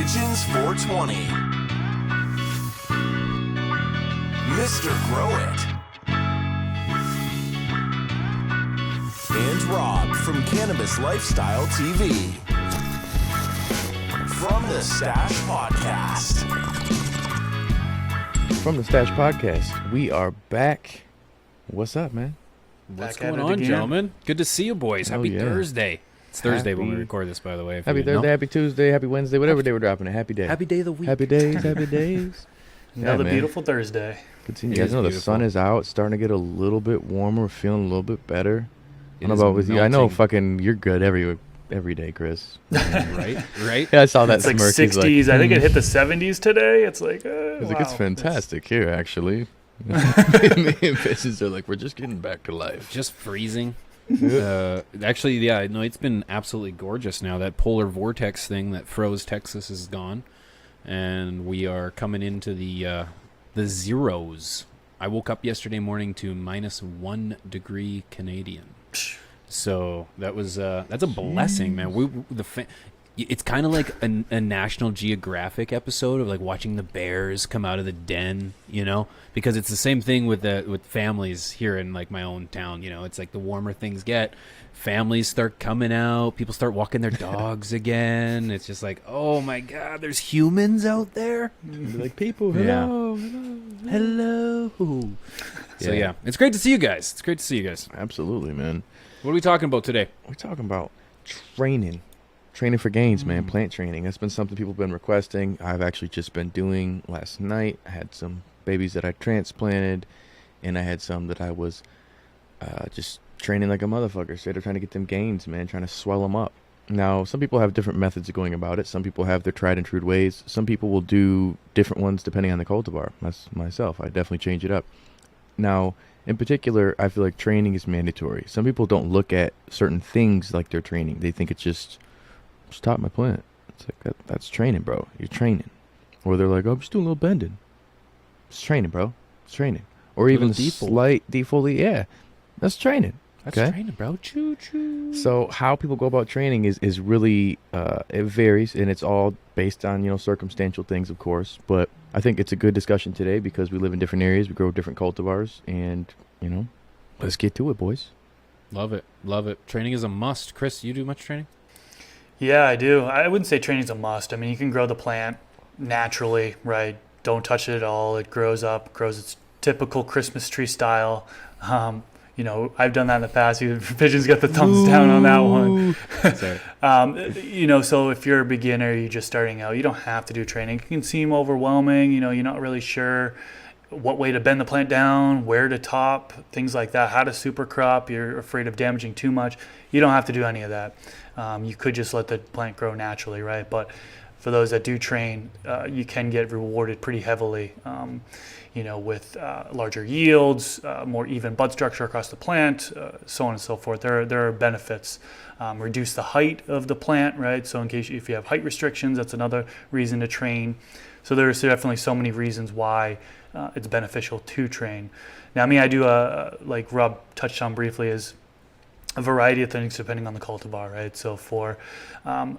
Pigeons 420. Mr. Grow It. And Rob from Cannabis Lifestyle TV. From the Stash Podcast. From the Stash Podcast, we are back. What's up, man? What's going on, gentlemen? Good to see you, boys. Happy Thursday. It's Thursday when we record this, by the way. Happy Thursday, happy Tuesday, happy Wednesday, whatever day we're dropping it. Happy day. Happy day of the week. Happy days, happy days. Another beautiful Thursday. Good seeing you guys. Know the sun is out. It's starting to get a little bit warmer. Feeling a little bit better. I don't know about with you. I know fucking you're good every day, Chris. Right? Yeah, I saw that it's like smirk. 60s. I think it hit the 70s today. It's like, wow. It's fantastic here, actually. Me and Pigeons are like, we're just getting back to life. Just freezing. Actually, yeah, no, it's been absolutely gorgeous now. That polar vortex thing that froze Texas is gone, and we are coming into the zeros. I woke up yesterday morning to -1 degree Canadian, so that's a blessing, man. It's kind of like a National Geographic episode of like watching the bears come out of the den, you know, because it's the same thing with families here in like my own town. You know, it's like the warmer things get, families start coming out, people start walking their dogs again. It's just like, oh my God, there's humans out there. Like people, hello. So yeah, it's great to see you guys. Absolutely, man. What are we talking about today? We're talking about training for gains, man. Plant training. That's been something people have been requesting. I've actually just been doing last night. I had some babies that I transplanted, and I had some that I was just training like a motherfucker. Straight up trying to get them gains, man. Trying to swell them up. Now, some people have different methods of going about it. Some people have their tried and true ways. Some people will do different ones depending on the cultivar. That's myself. I definitely change it up. Now, in particular, I feel like training is mandatory. Some people don't look at certain things like they're training. They think it's just top my plant. It's like that's training, bro. You're training. Or they're like, oh, I'm just doing a little bending. It's training, bro. It's training. Or even a slight defoliate. Yeah, that's training. That's training, bro. Choo choo. So how people go about training is really it varies, and it's all based on circumstantial things, of course. But I think it's a good discussion today because we live in different areas, we grow different cultivars, and let's get to it, boys. Love it. Training is a must. Chris, you do much training? Yeah, I do. I wouldn't say training's a must. I mean, you can grow the plant naturally, right? Don't touch it at all. It grows its typical Christmas tree style. I've done that in the past. Pigeons got the thumbs down on that one. So if you're a beginner, you're just starting out, you don't have to do training. It can seem overwhelming. You're not really sure what way to bend the plant down, where to top, things like that, how to super crop. You're afraid of damaging too much. You don't have to do any of that. You could just let the plant grow naturally, right? But for those that do train, you can get rewarded pretty heavily, with larger yields, more even bud structure across the plant, so on and so forth. There are benefits. Reduce the height of the plant, right? So if you have height restrictions, that's another reason to train. So there's definitely so many reasons why it's beneficial to train. Now, I do like Rob touched on briefly, is a variety of things depending on the cultivar, right? So for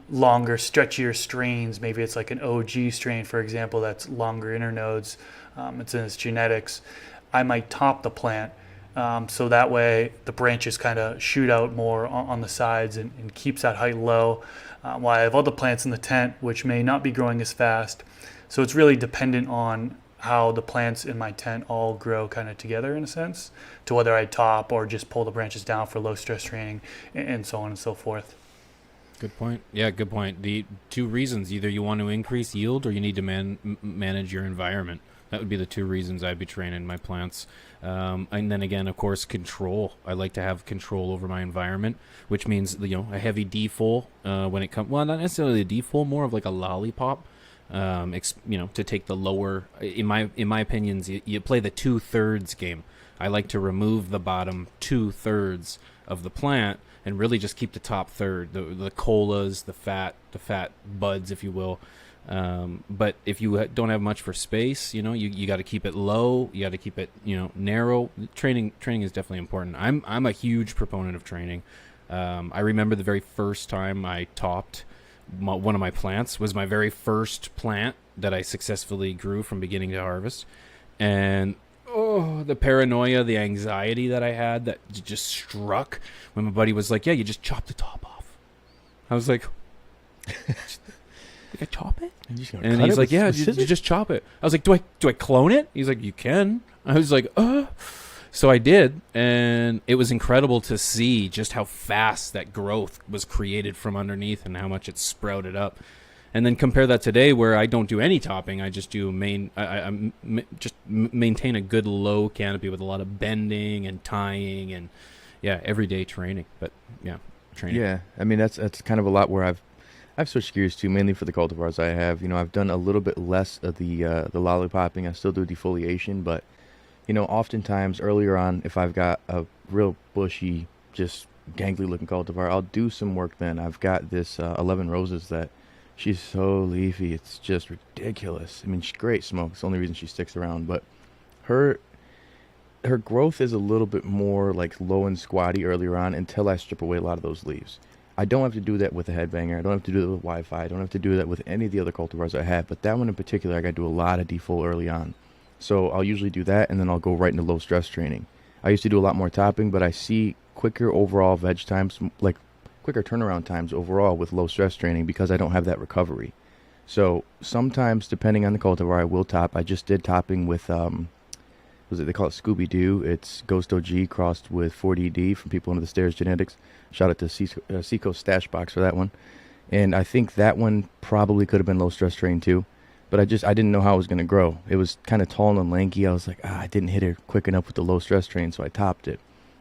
longer, stretchier strains, maybe it's like an OG strain, for example, that's longer internodes. It's in its genetics. I might top the plant so that way the branches kind of shoot out more on the sides and keeps that height low. While I have other plants in the tent which may not be growing as fast. So it's really dependent on how the plants in my tent all grow kind of together in a sense, to whether I top or just pull the branches down for low stress training and so on and so forth. Good point. Yeah, good point. The two reasons, either you want to increase yield or you need to manage your environment. That would be the two reasons I'd be training my plants. And then again, of course, control. I like to have control over my environment, which means a heavy defol when it comes. Well, not necessarily a defol, more of like a lollipop. To take the lower. In my opinions, you play the 2/3 game. I like to remove the bottom 2/3 of the plant and really just keep the top third, the colas, the fat buds, if you will. But if you don't have much for space, you got to keep it low. You got to keep it, narrow. Training is definitely important. I'm a huge proponent of training. I remember the very first time I topped one of my plants was my very first plant that I successfully grew from beginning to harvest. And the paranoia, the anxiety that I had that just struck when my buddy was like, yeah, you just chop the top off. I was like, I chop it? And he's like, yeah, you just chop it. I was like, do I clone it? He's like, you can. I was like, So I did, and it was incredible to see just how fast that growth was created from underneath and how much it sprouted up. And then compare that today, where I don't do any topping. I just do maintain a good low canopy with a lot of bending and tying and everyday training. But training. Yeah, I mean that's kind of a lot where I've switched gears to, mainly for the cultivars I have. I've done a little bit less of the lollipopping. I still do defoliation, but oftentimes earlier on, if I've got a real bushy, just gangly looking cultivar, I'll do some work then. I've got this 11 Roses that she's so leafy. It's just ridiculous. I mean, she's great smoke. It's the only reason she sticks around. But her growth is a little bit more like low and squatty earlier on until I strip away a lot of those leaves. I don't have to do that with a headbanger. I don't have to do that with Wi-Fi. I don't have to do that with any of the other cultivars I have. But that one in particular, I got to do a lot of defol early on. So I'll usually do that, and then I'll go right into low stress training. I used to do a lot more topping, but I see quicker overall veg times, like quicker turnaround times overall with low stress training because I don't have that recovery. So sometimes, depending on the cultivar, I will top. I just did topping with, they call it Scooby-Doo. It's Ghost OG crossed with 4DD from People Under the Stairs Genetics. Shout out to Seacoast Stash Box for that one. And I think that one probably could have been low stress trained too. But I didn't know how it was going to grow. It was kind of tall and lanky. I was like, I didn't hit it quick enough with the low stress train, so I topped it.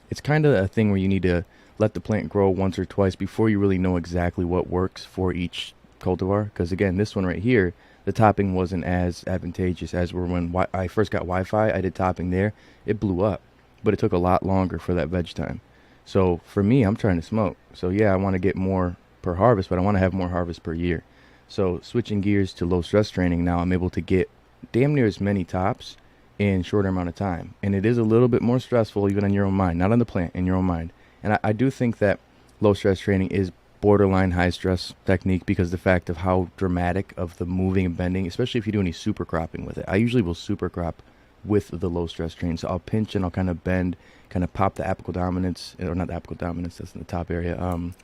It's kind of a thing where you need to let the plant grow once or twice before you really know exactly what works for each cultivar. Because again, this one right here, the topping wasn't as advantageous as when I first got Wi-Fi. I did topping there. It blew up, but it took a lot longer for that veg time. So for me, I'm trying to smoke. So yeah, I want to get more per harvest, but I want to have more harvest per year. So switching gears to low stress training, now I'm able to get damn near as many tops in shorter amount of time. And it is a little bit more stressful even on your own mind, not on the plant, in your own mind. And I do think that low stress training is borderline high stress technique because the fact of how dramatic of the moving and bending, especially if you do any super cropping with it. I usually will super crop with the low stress train. So I'll pinch and I'll kind of bend, kind of pop the apical dominance, or not the apical dominance, that's in the top area.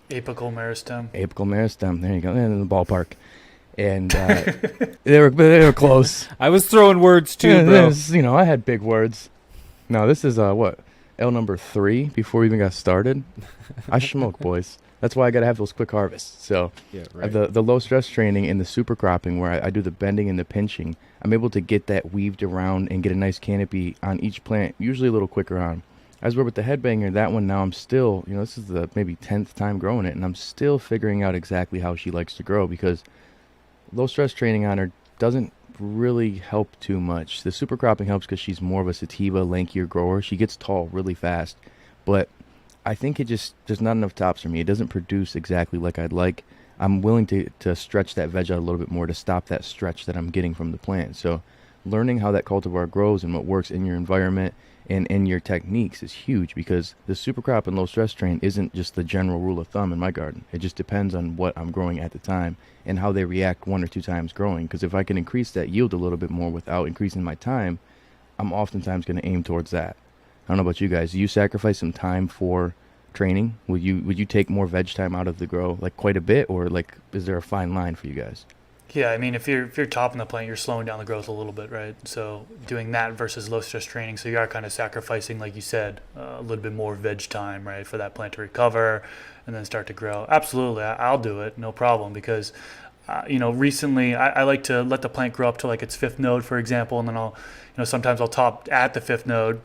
Apical meristem. Apical meristem, there you go, in the ballpark. And they were close. I was throwing words too, bro. I had big words. No, this is L number 3 before we even got started. I smoke, boys. That's why I got to have those quick harvests. So yeah, right. The low stress training and the super cropping where I do the bending and the pinching, I'm able to get that weaved around and get a nice canopy on each plant, usually a little quicker on. As we're with the headbanger, that one now I'm still, this is the maybe 10th time growing it, and I'm still figuring out exactly how she likes to grow because low stress training on her doesn't really help too much. The super cropping helps because she's more of a sativa, lankier grower. She gets tall really fast, but I think there's not enough tops for me. It doesn't produce exactly like I'd like. I'm willing to stretch that veg out a little bit more to stop that stretch that I'm getting from the plant. So learning how that cultivar grows and what works in your environment and in your techniques is huge because the super crop and low stress strain isn't just the general rule of thumb in my garden. It just depends on what I'm growing at the time and how they react 1 or 2 times growing. Because if I can increase that yield a little bit more without increasing my time, I'm oftentimes going to aim towards that. I don't know about you guys. Do you sacrifice some time for training? Would you take more veg time out of the grow, like quite a bit, or like is there a fine line for you guys? Yeah, I mean, if you're topping the plant, you're slowing down the growth a little bit, right? So doing that versus low stress training, so you are kind of sacrificing, like you said, a little bit more veg time, right, for that plant to recover and then start to grow. Absolutely, I'll do it, no problem, because recently I like to let the plant grow up to like its 5th node, for example, and then sometimes I'll top at the 5th node.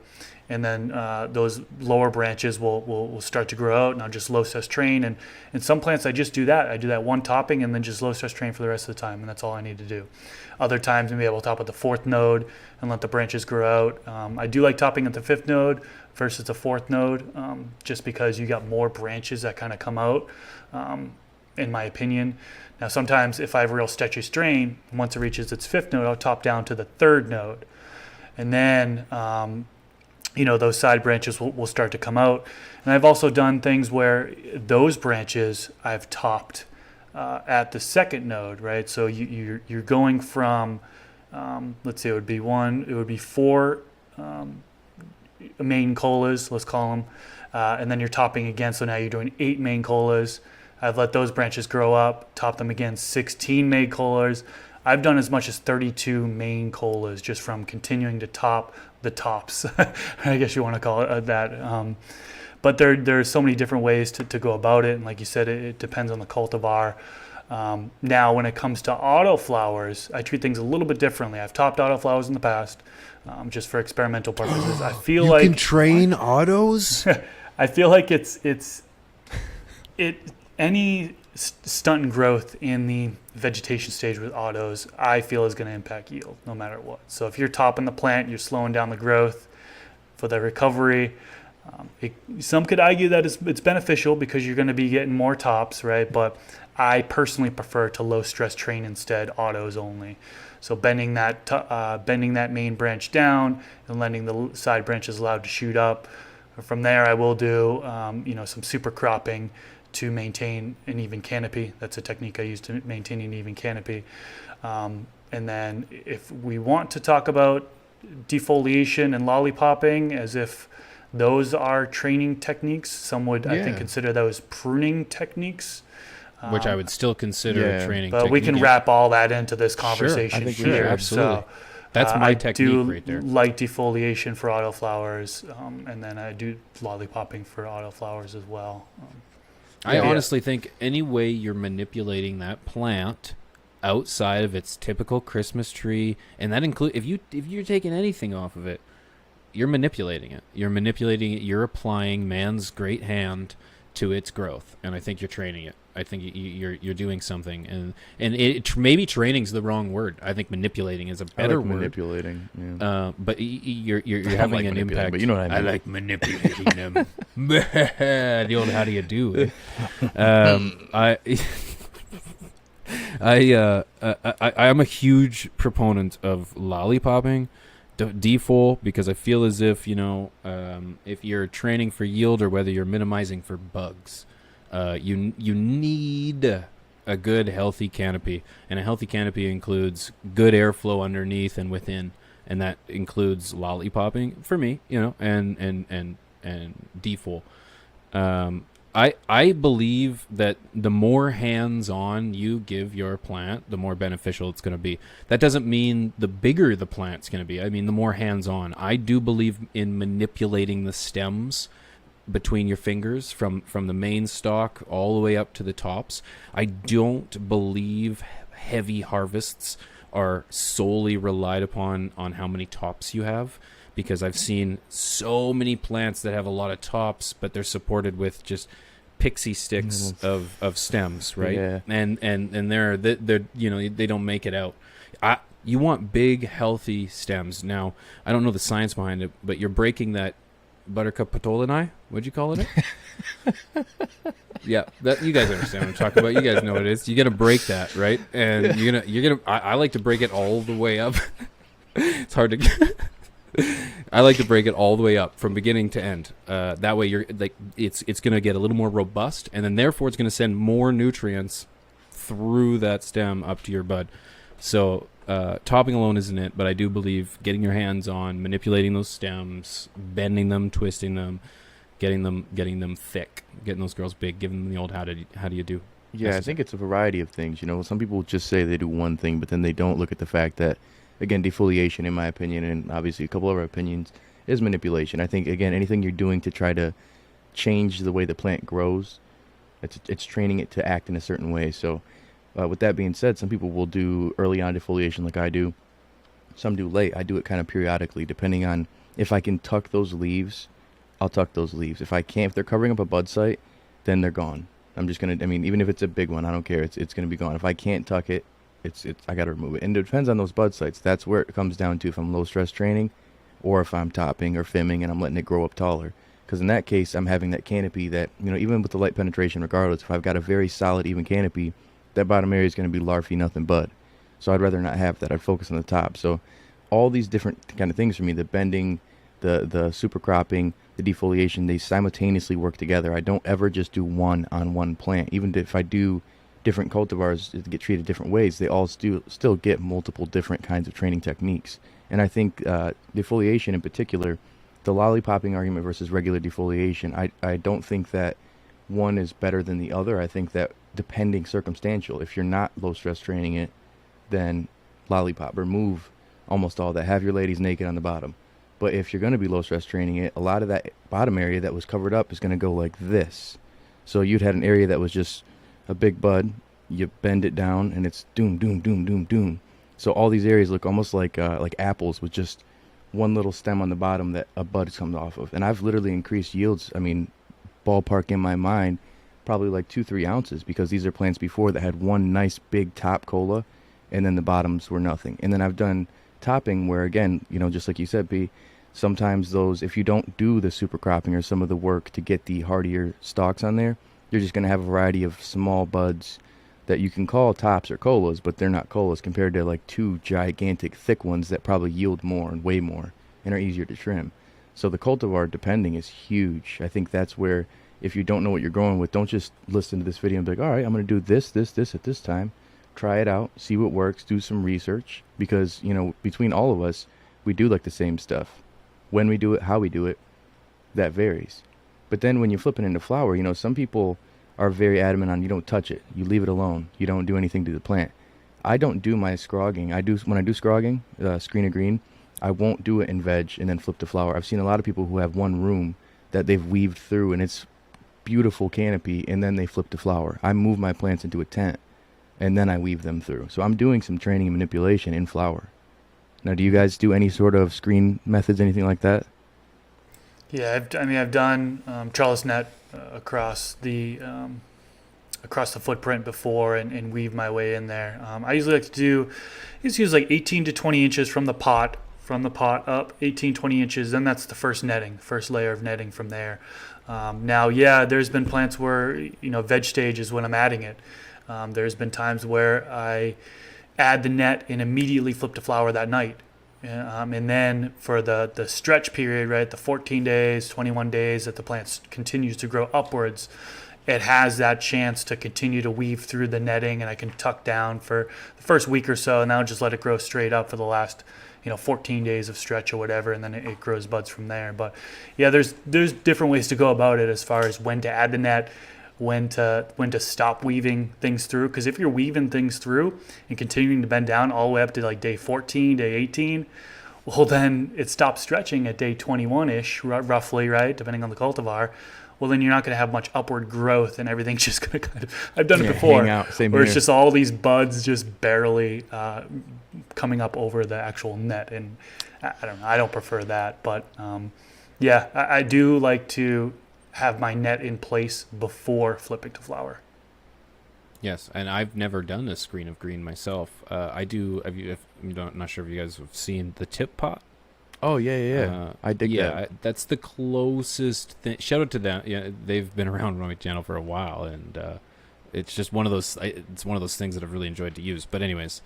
And then those lower branches will start to grow out, and I'll just low stress train. And in some plants, I just do that. I do that one topping and then just low stress train for the rest of the time, and that's all I need to do. Other times, maybe I will top at the 4th node and let the branches grow out. I do like topping at the 5th node versus the 4th node, just because you got more branches that kind of come out, in my opinion. Now, sometimes if I have a real stretchy strain, once it reaches its 5th node, I'll top down to the 3rd node. And then those side branches will start to come out. And I've also done things where those branches I've topped at the second node, right? So you're going from, let's say it would be four main colas, let's call them, and then you're topping again. So now you're doing 8 main colas. I've let those branches grow up, top them again, 16 main colas. I've done as much as 32 main colas just from continuing to top the tops. I guess you want to call it that. But there's so many different ways to go about it. And like you said, it depends on the cultivar. Now, when it comes to autoflowers, I treat things a little bit differently. I've topped autoflowers in the past, just for experimental purposes. I feel like you can train autos. I feel like any stunt and growth in the vegetation stage with autos, I feel is going to impact yield no matter what. So if you're topping the plant, you're slowing down the growth for the recovery. Some could argue that it's beneficial because you're going to be getting more tops, right? But I personally prefer to low stress train instead, autos only. So bending that main branch down and letting the side branches allowed to shoot up. From there, I will do some super cropping to maintain an even canopy. That's a technique I use to maintain an even canopy. And then if we want to talk about defoliation and lollipopping as if those are training techniques, some would, I think, consider those pruning techniques. Which I would still consider training but we can wrap all that into this conversation. I think we here. should, absolutely. So, That's my I technique do right there. like defoliation for autoflowers, and then I do lollipopping for autoflowers as well. I honestly think any way you're manipulating that plant outside of its typical Christmas tree, and that includes if you're taking anything off of it, you're manipulating it. You're applying man's great hand to its growth, and I think you're training it. I think you're doing something, and maybe training's the wrong word. I think manipulating is a better word. Manipulating, yeah. But you're having an impact. But you know what I mean. I like manipulating them. The old how do you do? I'm a huge proponent of lollipopping, defol, because I feel as if if you're training for yield or whether you're minimizing for bugs. You need a good healthy canopy, and a healthy canopy includes good airflow underneath and within, and that includes lollipopping for me, and defol. I believe that the more hands-on you give your plant, the more beneficial it's going to be. That doesn't mean the bigger the plant's going to be. I mean, the more hands-on. I do believe in manipulating the stems between your fingers from the main stalk all the way up to the tops. I don't believe heavy harvests are solely relied upon on how many tops you have, because I've seen so many plants that have a lot of tops, but they're supported with just pixie sticks of stems, right? Yeah. And they're they don't make it out. You want big, healthy stems. Now, I don't know the science behind it, but you're breaking that Buttercup patolini? What'd you call it? Yeah, that you guys understand what I'm talking about. You guys know what it is. You got to break that, right? And you're gonna. I like to break it all the way up. It's hard to. I like to break it all the way up from beginning to end. That way, you're like it's gonna get a little more robust, and then therefore it's gonna send more nutrients through that stem up to your bud. So topping alone isn't it, but I do believe getting your hands on, manipulating those stems, bending them, twisting them, getting them thick, getting those girls big, giving them the old how do you do. Yeah, I think it's a variety of things. Some people just say they do one thing, but then they don't look at the fact that, again, defoliation, in my opinion, and obviously a couple of our opinions, is manipulation. I think, again, anything you're doing to try to change the way the plant grows, it's training it to act in a certain way. So with that being said, some people will do early on defoliation like I do. Some do late. I do it kind of periodically, depending on if I can tuck those leaves, I'll tuck those leaves. If I can't, if they're covering up a bud site, then they're gone. I'm just going to, even if it's a big one, I don't care. It's going to be gone. If I can't tuck it, I got to remove it. And it depends on those bud sites. That's where it comes down to if I'm low stress training or if I'm topping or fimming and I'm letting it grow up taller. Because in that case, I'm having that canopy that, even with the light penetration, regardless, if I've got a very solid, even canopy, that bottom area is going to be larvae, nothing bud. So I'd rather not have that. I'd focus on the top. So all these different kind of things for me, the bending, the super cropping, the defoliation, they simultaneously work together. I don't ever just do one on one plant. Even if I do different cultivars get treated different ways, they all still get multiple different kinds of training techniques. And I think defoliation in particular, the lollipopping argument versus regular defoliation, I don't think that one is better than the other. I think that depending circumstantial, if you're not low stress training it, then lollipop, remove almost all that, have your ladies naked on the bottom. But if you're going to be low stress training it, a lot of that bottom area that was covered up is going to go like this. So you'd had an area that was just a big bud, you bend it down and it's doom, doom, doom, doom, doom. So all these areas look almost like apples with just one little stem on the bottom that a bud comes off of. And I've literally increased yields, I mean, ballpark in my mind, probably like 2-3 ounces, because these are plants before that had one nice big top cola and then the bottoms were nothing. And then I've done topping where, again, you know, just like you said, B, sometimes those, if you don't do the super cropping or some of the work to get the hardier stalks on there, you're just going to have a variety of small buds that you can call tops or colas, but they're not colas compared to like 2 gigantic thick ones that probably yield more and way more and are easier to trim. So the cultivar depending is huge. I think that's where, if you don't know what you're going with, don't just listen to this video and be like, all right, I'm going to do this at this time. Try it out, see what works, do some research, because, you know, between all of us, we do like the same stuff. When we do it, how we do it, that varies. But then when you flip it into flower, you know, some people are very adamant on you don't touch it, you leave it alone, you don't do anything to the plant. I don't do my scrogging. When I do scrogging, screen of green, I won't do it in veg and then flip to flower. I've seen a lot of people who have one room that they've weaved through and it's beautiful canopy, and then they flip to flower. I move my plants into a tent and then I weave them through. So I'm doing some training and manipulation in flower. Now, do you guys do any sort of screen methods, anything like that? Yeah, I've done trellis net across the footprint before and weave my way in there. I usually like to use like 18 to 20 inches from the pot up, 18, 20 inches. Then that's the first layer of netting from there. Now, yeah, there's been plants where, you know, veg stage is when I'm adding it. There's been times where I add the net and immediately flip to flower that night. And then for the stretch period, right, the 14 days, 21 days that the plant continues to grow upwards, it has that chance to continue to weave through the netting, and I can tuck down for the first week or so, and then I'll just let it grow straight up for the last, 14 days of stretch or whatever, and then it grows buds from there. But yeah, there's different ways to go about it as far as when to add the net, when to stop weaving things through. Because if you're weaving things through and continuing to bend down all the way up to like day 14, day 18, well, then it stops stretching at day 21-ish, roughly, right, depending on the cultivar. Well, then you're not going to have much upward growth, and everything's just going to kind of, I've done it before, hang out. Same where here. it's just all these buds just barely coming up over the actual net. And I don't know, I don't prefer that. But yeah, I do like to have my net in place before flipping to flower. Yes, and I've never done a screen of green myself. I do. I'm not sure if you guys have seen the tip pot. Oh yeah. I dig that. Yeah, that's the closest thing. Shout out to them. Yeah, they've been around on my channel for a while, and it's just one of those. It's one of those things that I've really enjoyed to use. But anyways,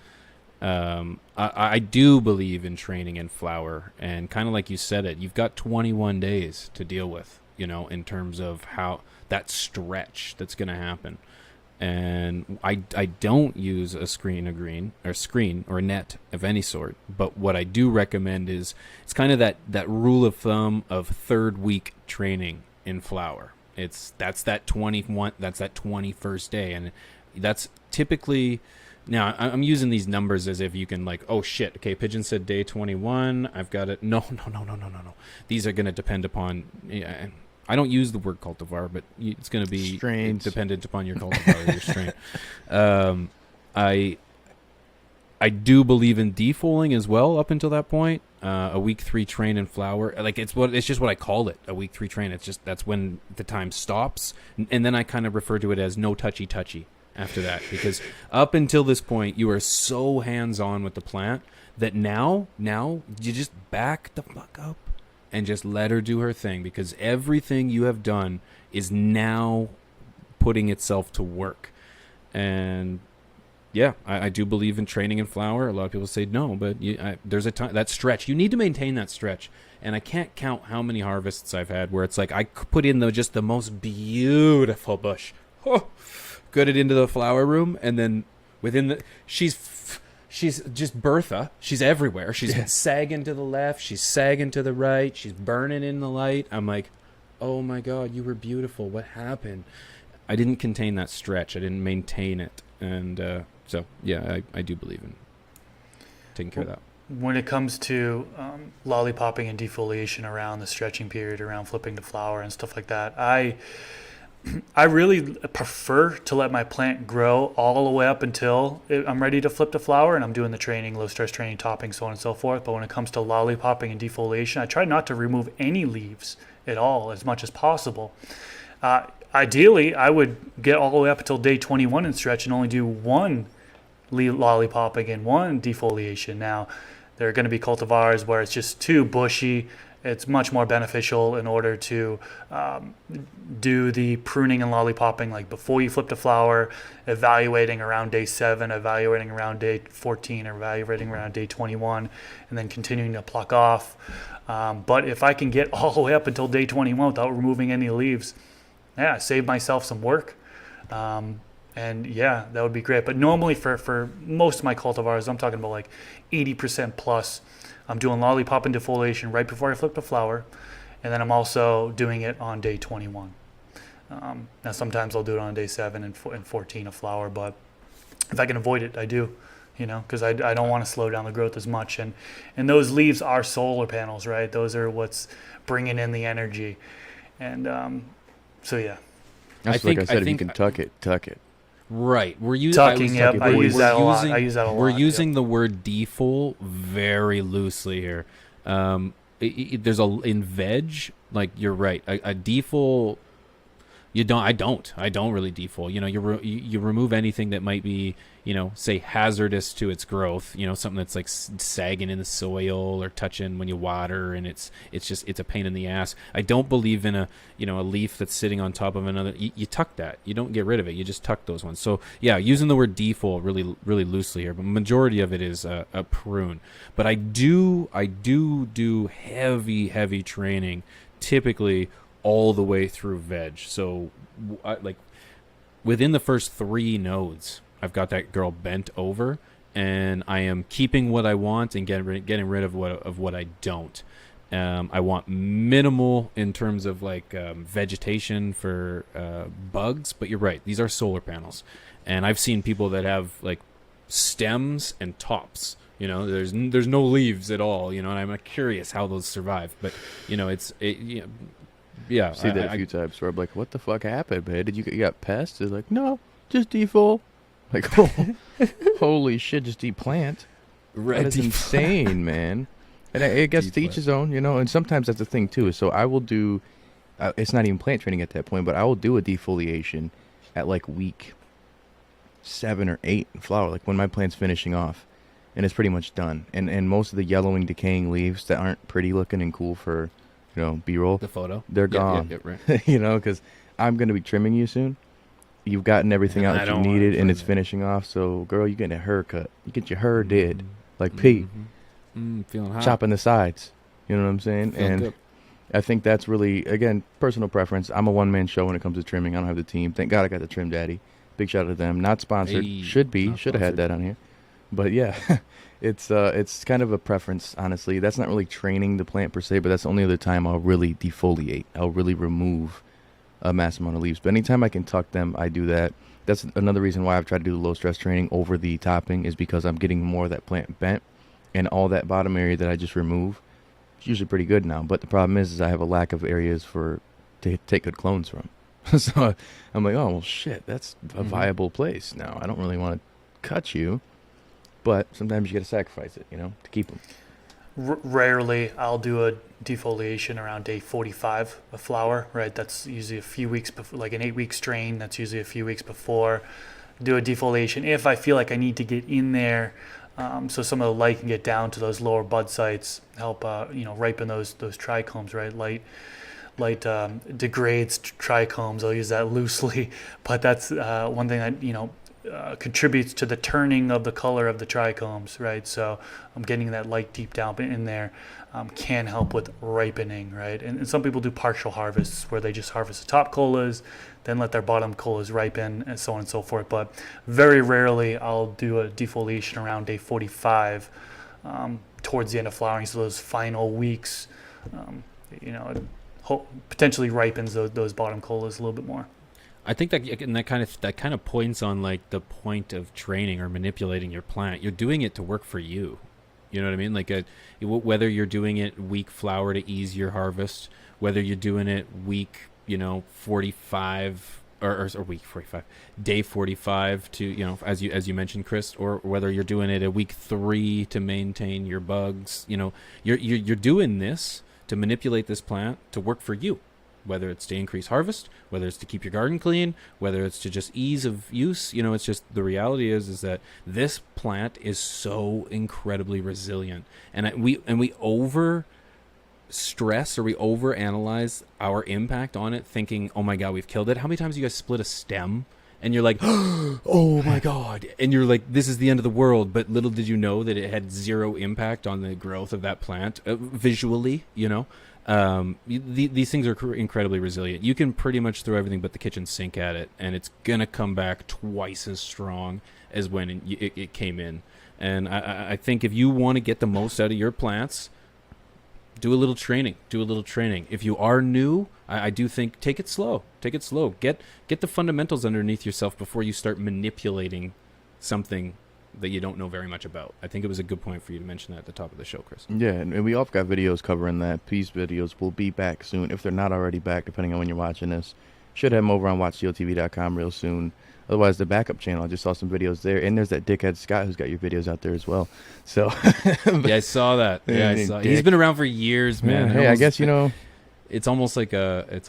I do believe in training in flower, and kind of like you said it, you've got 21 days to deal with. In terms of how that stretch that's going to happen. And I don't use a screen or a net of any sort. But what I do recommend is it's kind of that rule of thumb of 3rd week training in flower. That's that 21st day, and that's typically. Now I'm using these numbers as if you can like, oh shit, okay, Pigeon said day 21. I've got it. No. These are going to depend upon. I don't use the word cultivar, but it's going to be strains. Dependent upon your cultivar or your strain. I do believe in defoling as well up until that point. A week 3 train in flower, like it's just what I call it, a week 3 train. It's just that's when the time stops, and then I kind of refer to it as no touchy after that, because up until this point you are so hands-on with the plant that now you just back the fuck up and just let her do her thing, because everything you have done is now putting itself to work. And yeah, I do believe in training in flower. A lot of people say no, but there's a time, that stretch, you need to maintain that stretch. And I can't count how many harvests I've had where it's like I put in just the most beautiful bush. Oh, got it into the flower room, and then within the she's just Bertha. She's everywhere. She's sagging to the left. She's sagging to the right. She's burning in the light. I'm like, oh my God, you were beautiful. What happened? I didn't contain that stretch. I didn't maintain it. And so, yeah, I do believe in taking care of that. When it comes to lollipopping and defoliation around the stretching period, around flipping to flower and stuff like that, I really prefer to let my plant grow all the way up until I'm ready to flip to flower and I'm doing the training, low stress training, topping, so on and so forth. But when it comes to lollipopping and defoliation, I try not to remove any leaves at all as much as possible. Ideally, I would get all the way up until day 21 and stretch and only do one lollipopping and one defoliation. Now, there are going to be cultivars where it's just too bushy. It's much more beneficial in order to do the pruning and lollipopping like before you flip to flower, evaluating around day 7, evaluating around day 14, or evaluating around day 21, and then continuing to pluck off. But if I can get all the way up until day 21 without removing any leaves, yeah, save myself some work. And yeah, that would be great. But normally for most of my cultivars, I'm talking about like 80% plus, I'm doing lollipop and defoliation right before I flip to flower. And then I'm also doing it on day 21. Now sometimes I'll do it on day 7 and 14 of flower, but if I can avoid it, I do, because I don't want to slow down the growth as much. And those leaves are solar panels, right? Those are what's bringing in the energy. And so, yeah. That's like I said, if you can tuck it. Right. We're tucking. Yep, I use that a lot. We're using the word defol very loosely here. There's in veg, like you're right. A defol, I don't really defol. You remove anything that might be, say hazardous to its growth. Something that's like sagging in the soil or touching when you water, and it's a pain in the ass. I don't believe in a leaf that's sitting on top of another. You tuck that. You don't get rid of it. You just tuck those ones. So yeah, using the word defol really really loosely here, but majority of it is a prune. But I do heavy training, typically all the way through veg. So like within the first 3 nodes, I've got that girl bent over, and I am keeping what I want and getting rid of what I don't. I want minimal in terms of like vegetation for bugs, but you're right, these are solar panels, and I've seen people that have like stems and tops. There's no leaves at all. And I'm curious how those survive, but yeah. I've seen that a few times where I'm like, what the fuck happened, man? You got pests? They're like, no, just defol. Like, oh, holy shit, just de-plant. Right. That's insane, man. And I guess to each his own, and sometimes that's the thing too. So I will do, it's not even plant training at that point, but I will do a defoliation at like week 7 or 8 in flower, like when my plant's finishing off and it's pretty much done. And most of the yellowing, decaying leaves that aren't pretty looking and cool for, B-roll, the photo, they're gone. Yeah, right. Because I'm going to be trimming you soon. You've gotten everything out that you needed, and it's finishing off. So, girl, you getting a haircut. You get your hair did, like Pete, feeling hot, chopping the sides. You know what I'm saying? Feeling good. I think that's really, again, personal preference. I'm a one-man show when it comes to trimming. I don't have the team. Thank God I got the Trim Daddy. Big shout out to them. Not sponsored. Hey, should have had that on here. But yeah, it's kind of a preference, honestly. That's not really training the plant per se, but that's the only other time I'll really defoliate. I'll really remove a mass amount of leaves. But anytime I can tuck them, I do that. That's another reason why I've tried to do the low stress training over the topping, is because I'm getting more of that plant bent, and all that bottom area that I just remove, it's usually pretty good now. But the problem is I have a lack of areas to take good clones from. So I'm like, oh well, shit, that's a viable place now. I don't really want to cut you, but sometimes you got to sacrifice it, to keep them. Rarely I'll do a defoliation around day 45 of flower, right? That's usually a few weeks before, like an 8-week strain. That's usually a few weeks before. Do a defoliation if I feel like I need to get in there, so some of the light can get down to those lower bud sites, help ripen those trichomes, right? Light degrades trichomes. I'll use that loosely, but that's one thing that contributes to the turning of the color of the trichomes, right? So I'm getting that light deep down in there can help with ripening, right? And some people do partial harvests where they just harvest the top colas, then let their bottom colas ripen, and so on and so forth. But very rarely I'll do a defoliation around day 45 towards the end of flowering, so those final weeks, potentially ripens those bottom colas a little bit more. I think that kind of points on like the point of training or manipulating your plant. You're doing it to work for you. You know what I mean? Like whether you're doing it week flower to ease your harvest, whether you're doing it week 45 or week 45, day 45 to as you mentioned, Chris, or whether you're doing it at week 3 to maintain your bugs. You're doing this to manipulate this plant to work for you. Whether it's to increase harvest, whether it's to keep your garden clean, whether it's to just ease of use, it's just the reality is that this plant is so incredibly resilient, and we over stress or we over analyze our impact on it, thinking, oh my god, we've killed it. How many times do you guys split a stem and you're like, oh my god, and you're like, this is the end of the world, but little did you know that it had zero impact on the growth of that plant visually. These things are incredibly resilient. You can pretty much throw everything but the kitchen sink at it, and it's gonna come back twice as strong as when it came in. And I think if you want to get the most out of your plants, do a little training. If you are new, I do think take it slow. Get the fundamentals underneath yourself before you start manipulating something that you don't know very much about. I think it was a good point for you to mention that at the top of the show, Chris. Yeah, and we all got videos covering that. These videos will be back soon, if they're not already back, depending on when you're watching this. Should have them over on watchcltv.com real soon. Otherwise, the backup channel, I just saw some videos there. And there's that dickhead Scott who's got your videos out there as well. So yeah, I saw that. Yeah, I saw. He's been around for years, man. Yeah, hey, I guess it's almost like a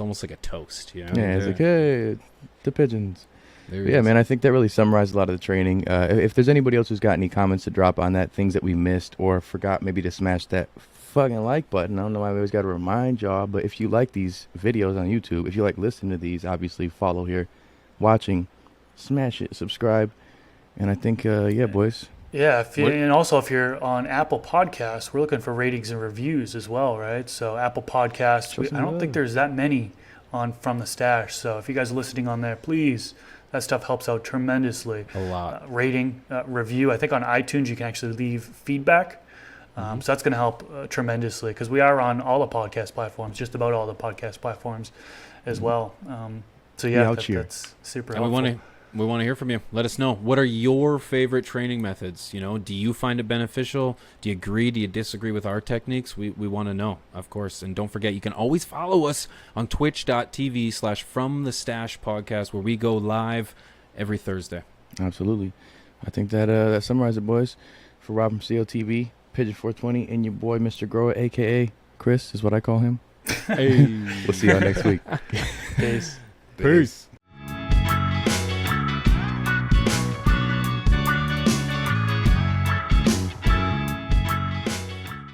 toast. Yeah, it's like, hey, the pigeons. Yeah, man, I think that really summarized a lot of the training. If there's anybody else who's got any comments to drop on that, things that we missed or forgot maybe to smash that fucking like button. I don't know why we always got to remind y'all, but if you like these videos on YouTube, if you like listening to these, obviously follow here, watching, smash it, subscribe, and I think, boys. Yeah, and also if you're on Apple Podcasts, we're looking for ratings and reviews as well, right? So Apple Podcasts, I don't think there's that many on From the Stash. So if you guys are listening on there, please. That stuff helps out tremendously. A lot. Rating, review. I think on iTunes you can actually leave feedback. So that's going to help tremendously because we are on all the podcast platforms, just about all the podcast platforms as well. So yeah, that's super helpful. We want to hear from you. Let us know. What are your favorite training methods? Do you find it beneficial? Do you agree? Do you disagree with our techniques? We want to know, of course. And don't forget, you can always follow us on twitch.tv/FromTheStashPodcast, where we go live every Thursday. Absolutely. I think that summarizes it, boys. For Rob from CLtv, Pigeon 420, and your boy, Mr. Grower, a.k.a. Chris, is what I call him. Hey. We'll see y'all next week. Peace. Peace.